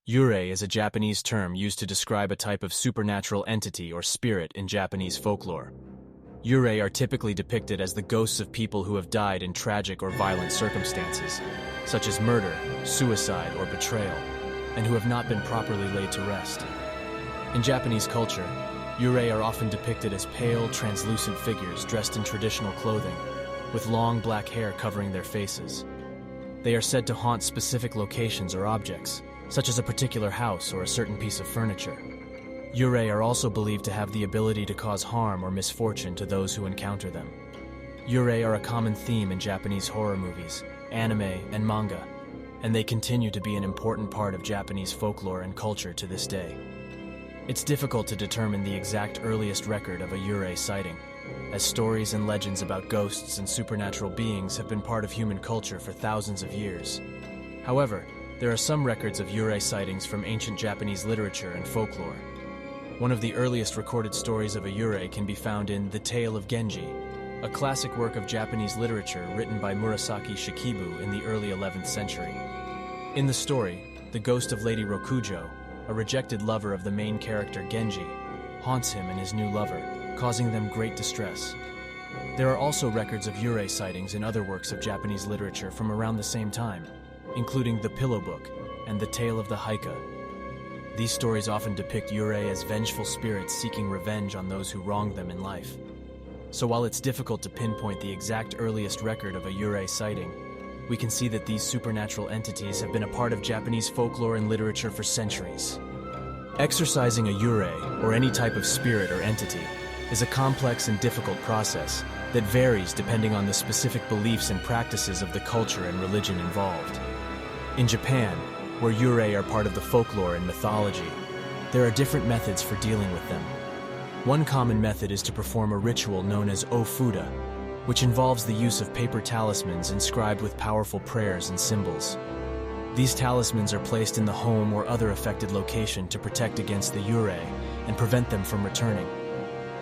Yurei is a Japanese term used to describe a type of supernatural entity or spirit in Japanese folklore. Yurei are typically depicted as the ghosts of people who have died in tragic or violent circumstances, such as murder, suicide, or betrayal, and who have not been properly laid to rest. In Japanese culture, Yurei are often depicted as pale, translucent figures dressed in traditional clothing, with long black hair covering their faces. They are said to haunt specific locations or objects, such as a particular house or a certain piece of furniture. Yurei are also believed to have the ability to cause harm or misfortune to those who encounter them. Yurei are a common theme in Japanese horror movies, anime, and manga, and they continue to be an important part of Japanese folklore and culture to this day. It's difficult to determine the exact earliest record of a Yurei sighting, as stories and legends about ghosts and supernatural beings have been part of human culture for thousands of years. However, there are some records of Yurei sightings from ancient Japanese literature and folklore. One of the earliest recorded stories of a Yurei can be found in The Tale of Genji, a classic work of Japanese literature written by Murasaki Shikibu in the early 11th century. In the story, the ghost of Lady Rokujo, a rejected lover of the main character Genji, haunts him and his new lover, causing them great distress. There are also records of Yurei sightings in other works of Japanese literature from around the same time, including The Pillow Book and The Tale of the Haika. These stories often depict Yurei as vengeful spirits seeking revenge on those who wronged them in life. So while it's difficult to pinpoint the exact earliest record of a Yurei sighting, we can see that these supernatural entities have been a part of Japanese folklore and literature for centuries. Exorcising a Yurei, or any type of spirit or entity, is a complex and difficult process that varies depending on the specific beliefs and practices of the culture and religion involved. In Japan, where Yurei are part of the folklore and mythology, there are different methods for dealing with them. One common method is to perform a ritual known as ofuda, which involves the use of paper talismans inscribed with powerful prayers and symbols. These talismans are placed in the home or other affected location to protect against the Yurei and prevent them from returning.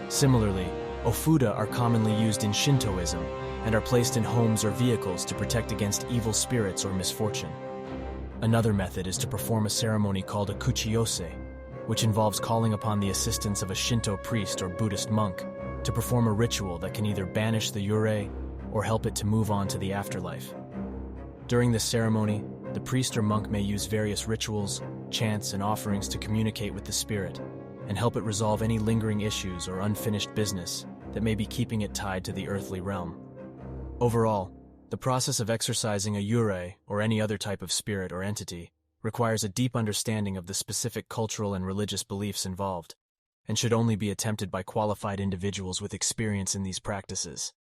Similarly, ofuda are commonly used in Shintoism and are placed in homes or vehicles to protect against evil spirits or misfortune. Another method is to perform a ceremony called a kuchiyose, which involves calling upon the assistance of a Shinto priest or Buddhist monk to perform a ritual that can either banish the Yurei or help it to move on to the afterlife. During this ceremony, the priest or monk may use various rituals, chants, and offerings to communicate with the spirit and help it resolve any lingering issues or unfinished business that may be keeping it tied to the earthly realm. Overall, the process of exorcising a Yurei, or any other type of spirit or entity, requires a deep understanding of the specific cultural and religious beliefs involved, and should only be attempted by qualified individuals with experience in these practices.